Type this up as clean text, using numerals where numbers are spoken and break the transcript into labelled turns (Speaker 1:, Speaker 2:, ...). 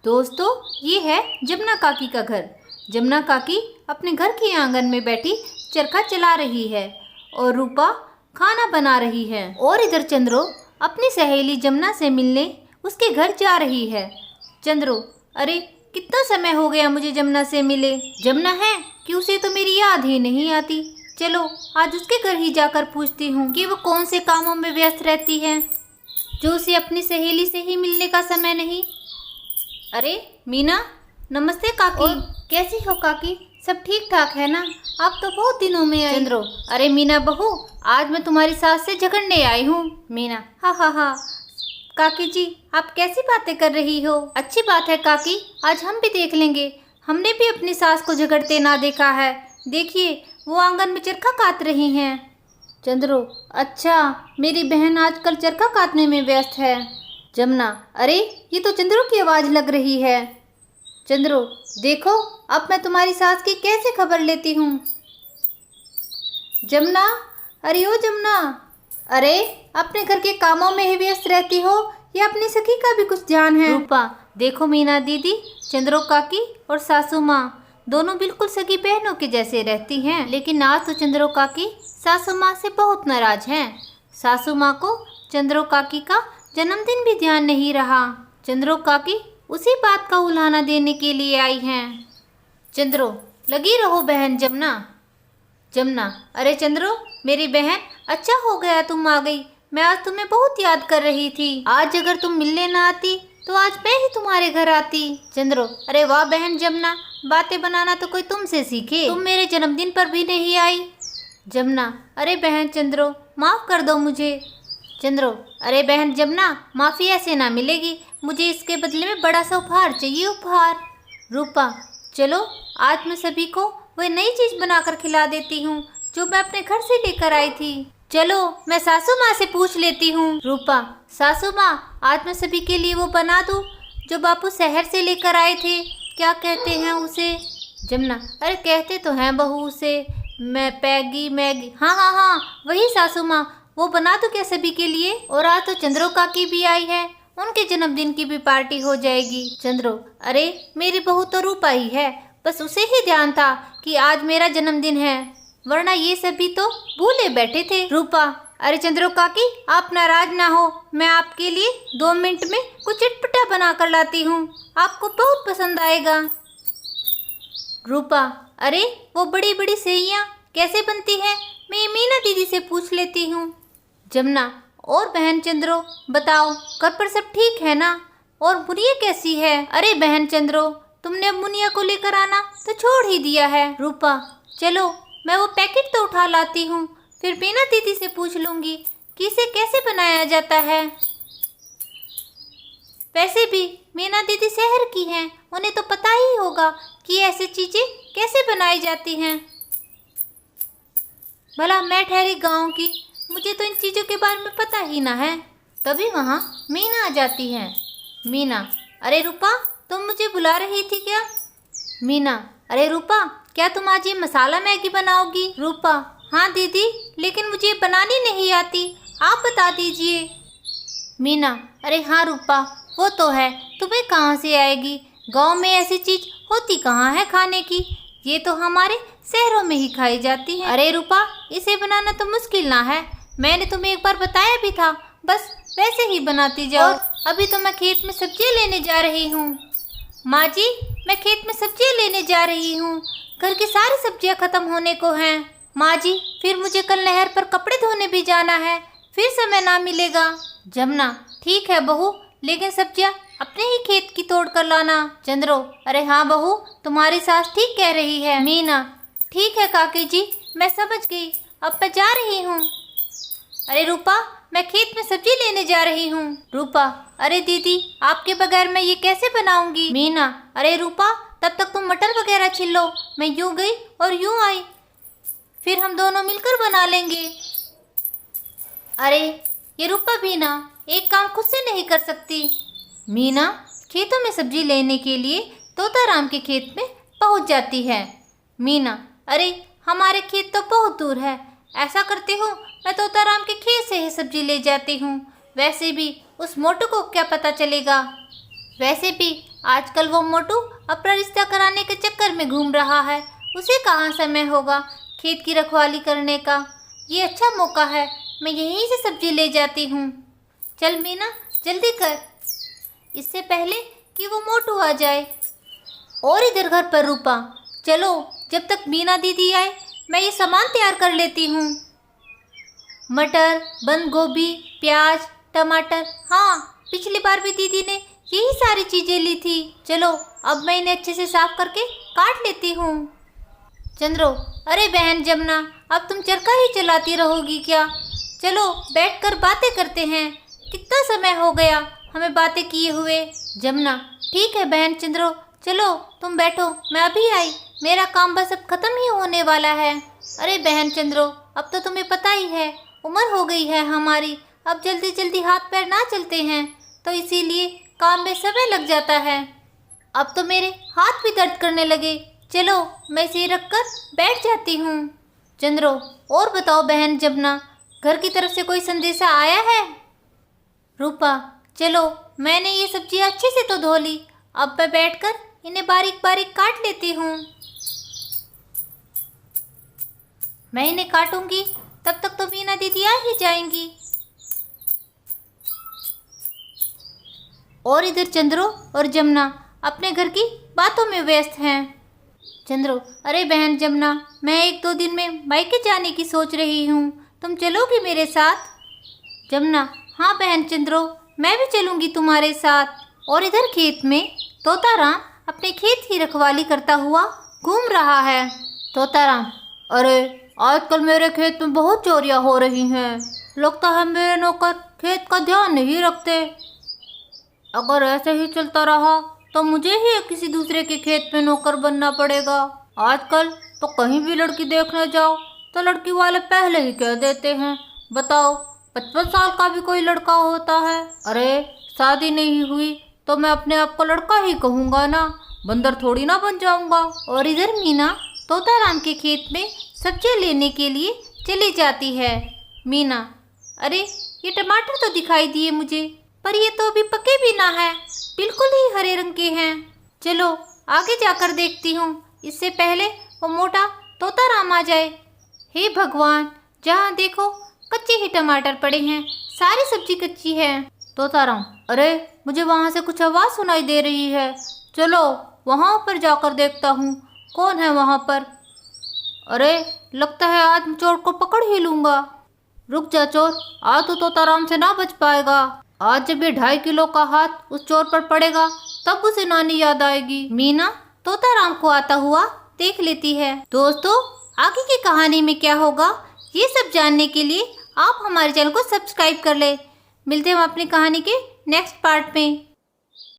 Speaker 1: दोस्तों, ये है जमुना काकी का घर। जमुना काकी अपने घर के आंगन में बैठी चरखा चला रही है और रूपा खाना बना रही है। और इधर चंद्रो अपनी सहेली जमुना से मिलने उसके घर जा रही है। चंद्रो, अरे कितना समय हो गया मुझे जमुना से मिले। जमुना है कि उसे तो मेरी याद ही नहीं आती। चलो आज उसके घर ही जाकर पूछती हूँ कि वो कौन से कामों में व्यस्त रहती है जो उसे अपनी सहेली से ही मिलने का समय नहीं। अरे मीना, नमस्ते काकी। और कैसी हो काकी? सब ठीक ठाक है ना? आप तो बहुत दिनों में आई। चंद्रो, अरे मीना बहू, आज मैं तुम्हारी सास से झगड़ने आई हूँ। मीना, हाँ हाँ हाँ काकी जी, आप कैसी बातें कर रही हो? अच्छी बात है काकी, आज हम भी देख लेंगे। हमने भी अपनी सास को झगड़ते ना देखा है। देखिए वो आंगन में चरखा काट रही हैं। चंद्रो, अच्छा, मेरी बहन आजकल चरखा काटने में व्यस्त है। जमुना, अरे ये तो चंद्रो की आवाज़ लग रही है। चंद्रो, देखो अब मैं तुम्हारी सास की कैसे खबर लेती हूँ। जमुना, अरे ओ जमुना, अरे अपने घर के कामों में ही व्यस्त रहती हो या अपनी सखी का भी कुछ ध्यान है? रूपा, देखो मीना दीदी, चंद्रो काकी और सासू माँ दोनों बिल्कुल सगी बहनों के जैसे रहती हैं, लेकिन आज तो चंद्रो काकी सासू माँ से बहुत नाराज हैं। सासू माँ को चंद्रो काकी का जन्मदिन भी ध्यान नहीं रहा। चंद्रो काकी उसी बात का उल्हाना देने के लिए आई हैं। चंद्रो, लगी रहो बहन जमुना। जमुना, अरे चंद्रो मेरी बहन, अच्छा हो गया तुम आ गई। मैं आज तुम्हें बहुत याद कर रही थी। आज अगर तुम मिलने ना आती तो आज मैं ही तुम्हारे घर आती। चंद्रो, अरे वाह बहन जमुना, बातें बनाना तो कोई तुमसे सीखे। तुम मेरे जन्मदिन पर भी नहीं आई। जमुना, अरे बहन चंद्रो, माफ़ कर दो मुझे। चंद्रो, अरे बहन जमुना, माफ़ी ऐसे ना मिलेगी, मुझे इसके बदले में बड़ा सा उपहार चाहिए, उपहार। रूपा, चलो आज मैं सभी को वह नई चीज़ बनाकर खिला देती हूँ जो मैं अपने घर से लेकर आई थी। चलो मैं सासू माँ से पूछ लेती हूँ। रूपा, सासू माँ, आज मैं सभी के लिए वो बना दूँ जो बापू शहर से लेकर आए थे, क्या कहते हैं उसे? जमुना, अरे कहते तो हैं बहू उसे, मैं पैगी मैगी, हाँ हाँ हाँ वही सासू माँ, वो बना दो क्या सभी के लिए? और आज तो चंद्रो काकी भी आई है, उनके जन्मदिन की भी पार्टी हो जाएगी। चंद्रो, अरे मेरी बहू तो रूपा ही है, बस उसे ही ध्यान था कि आज मेरा जन्मदिन है, वरना ये सभी तो भूले बैठे थे। रूपा, अरे चंद्रो काकी आप नाराज ना हो, मैं आपके लिए 2 मिनट में कुछ चटपटा बना कर लाती हूँ, आपको बहुत पसंद आएगा। रूपा, अरे वो बड़ी बड़ी सेवइयाँ कैसे बनती है, मैं मीना दीदी से पूछ लेती हूँ। जमुना, और बहन चंद्रो बताओ, घर पर सब ठीक है ना? और मुनिया कैसी है? अरे बहन चंद्रो, तुमने अब मुनिया को लेकर आना तो छोड़ ही दिया है। रूपा, चलो मैं वो पैकेट तो उठा लाती हूँ, फिर मीना दीदी से पूछ लूँगी कि इसे कैसे बनाया जाता है। वैसे भी मीना दीदी शहर की हैं, उन्हें तो पता ही होगा कि ऐसी चीज़ें कैसे बनाई जाती हैं। भला मैं ठहरी गांव की, मुझे तो इन चीज़ों के बारे में पता ही ना है। तभी वहाँ मीना आ जाती है। मीना, अरे रूपा तुम मुझे बुला रही थी क्या? मीना, अरे रूपा क्या तुम आज ये मसाला मैगी बनाओगी? रूपा, हाँ दीदी, लेकिन मुझे बनानी नहीं आती, आप बता दीजिए। मीना, अरे हाँ रूपा, वो तो है, तुम्हें कहाँ से आएगी, गांव में ऐसी चीज़ होती कहाँ है खाने की, ये तो हमारे शहरों में ही खाई जाती है। अरे रूपा, इसे बनाना तो मुश्किल ना है, मैंने तुम्हें एक बार बताया भी था, बस वैसे ही बनाती जाओ। अभी तो मैं खेत में सब्जियां लेने जा रही हूँ। माँ जी, मैं खेत में सब्जियां लेने जा रही हूँ, घर की सारी सब्जियां खत्म होने को हैं। माँ जी, फिर मुझे कल नहर पर कपड़े धोने भी जाना है, फिर समय ना मिलेगा। जमुना, ठीक है बहू, लेकिन सब्जियां अपने ही खेत की तोड़ कर लाना। चंद्रो, अरे हाँ बहू, तुम्हारी सास ठीक कह रही है। मीना, ठीक है काकी जी, मैं समझ गई, अब मैं जा रही हूँ। अरे रूपा, मैं खेत में सब्जी लेने जा रही हूँ। रूपा, अरे दीदी आपके बगैर मैं ये कैसे बनाऊंगी? मीना, अरे रूपा तब तक तुम मटर वगैरह छिल लो, मैं यूँ गई और यूँ आई, फिर हम दोनों मिलकर बना लेंगे। अरे ये रूपा भी ना एक काम खुद से नहीं कर सकती। मीना खेतों में सब्जी लेने के लिए तोताराम के खेत में पहुँच जाती है। मीना, अरे हमारे खेत तो बहुत दूर है, ऐसा करती हूँ मैं तोताराम के खेत से ही सब्जी ले जाती हूँ, वैसे भी उस मोटू को क्या पता चलेगा। वैसे भी आजकल वो मोटू अपना रिश्ता कराने के चक्कर में घूम रहा है, उसे कहाँ समय होगा खेत की रखवाली करने का। ये अच्छा मौका है, मैं यहीं से सब्जी ले जाती हूँ। चल मीना जल्दी कर, इससे पहले कि वो मोटू आ जाए। और इधर घर पर रूपा, चलो जब तक मीना दीदी आए मैं ये सामान तैयार कर लेती हूँ। मटर, बंद गोभी, प्याज, टमाटर, हाँ पिछली बार भी दीदी ने यही सारी चीज़ें ली थी। चलो अब मैं इन्हें अच्छे से साफ करके काट लेती हूँ। चंद्रो, अरे बहन जमुना, अब तुम चरखा ही चलाती रहोगी क्या? चलो बैठकर बातें करते हैं, कितना समय हो गया हमें बातें किए हुए। जमुना, ठीक है बहन चंद्रो, चलो तुम बैठो, मैं अभी आई, मेरा काम बस अब खत्म ही होने वाला है। अरे बहन चंद्रो, अब तो तुम्हें पता ही है उम्र हो गई है हमारी, अब जल्दी जल्दी हाथ पैर ना चलते हैं, तो इसीलिए काम में समय लग जाता है। अब तो मेरे हाथ भी दर्द करने लगे, चलो मैं इसे रखकर बैठ जाती हूँ। चंद्रो, और बताओ बहन जमुना, घर की तरफ से कोई संदेशा आया है? रूपा, चलो मैंने ये सब्जी अच्छे से तो धो ली, अब मैं बैठकर इन्हें बारीक बारीक काट लेती हूँ। मैं इन्हें काटूंगी तब तक तो मीना दीदी आ ही जाएंगी। और इधर चंद्रो और जमुना अपने घर की बातों में व्यस्त हैं। चंद्रो, अरे बहन जमुना, मैं 1-2 दिन में मायके जाने की सोच रही हूँ, तुम चलोगी मेरे साथ? जमुना, हाँ बहन चंद्रो, मैं भी चलूँगी तुम्हारे साथ। और इधर खेत में तोताराम अपने खेत की रखवाली करता हुआ घूम रहा है। तोताराम, अरे आजकल मेरे खेत में बहुत चोरियां हो रही हैं, लगता है मेरे नौकर खेत का ध्यान नहीं रखते। अगर ऐसे ही चलता रहा तो मुझे ही किसी दूसरे के खेत में नौकर बनना पड़ेगा। आजकल तो कहीं भी लड़की देखने जाओ तो लड़की वाले पहले ही कह देते हैं, बताओ 55 साल का भी कोई लड़का होता है। अरे शादी नहीं हुई तो मैं अपने आप को लड़का ही कहूँगा ना, बंदर थोड़ी ना बन जाऊँगा। और इधर मीना तोताराम के खेत में सब्जियाँ लेने के लिए चली जाती है। मीना, अरे ये टमाटर तो दिखाई दिए मुझे, पर ये तो अभी पके भी ना है, बिल्कुल ही हरे रंग के हैं। चलो आगे जाकर देखती हूँ, इससे पहले वो मोटा तोताराम आ जाए। हे भगवान, जहाँ देखो कच्चे ही टमाटर पड़े हैं, सारी सब्जी कच्ची है। तोताराम, अरे मुझे वहाँ से कुछ आवाज़ सुनाई दे रही है, चलो वहाँ पर जाकर देखता हूँ कौन है वहाँ पर। अरे लगता है आज चोर को पकड़ ही लूँगा। रुक जा चोर, आज तो तोताराम से ना बच पाएगा। आज जब ये 2.5 किलो का हाथ उस चोर पर पड़ेगा तब उसे नानी याद आएगी। मीना तोताराम को आता हुआ देख लेती है। दोस्तों, आगे की कहानी में क्या होगा ये सब जानने के लिए आप हमारे चैनल को सब्सक्राइब कर ले। मिलते हैं हम अपनी कहानी के नेक्स्ट पार्ट में।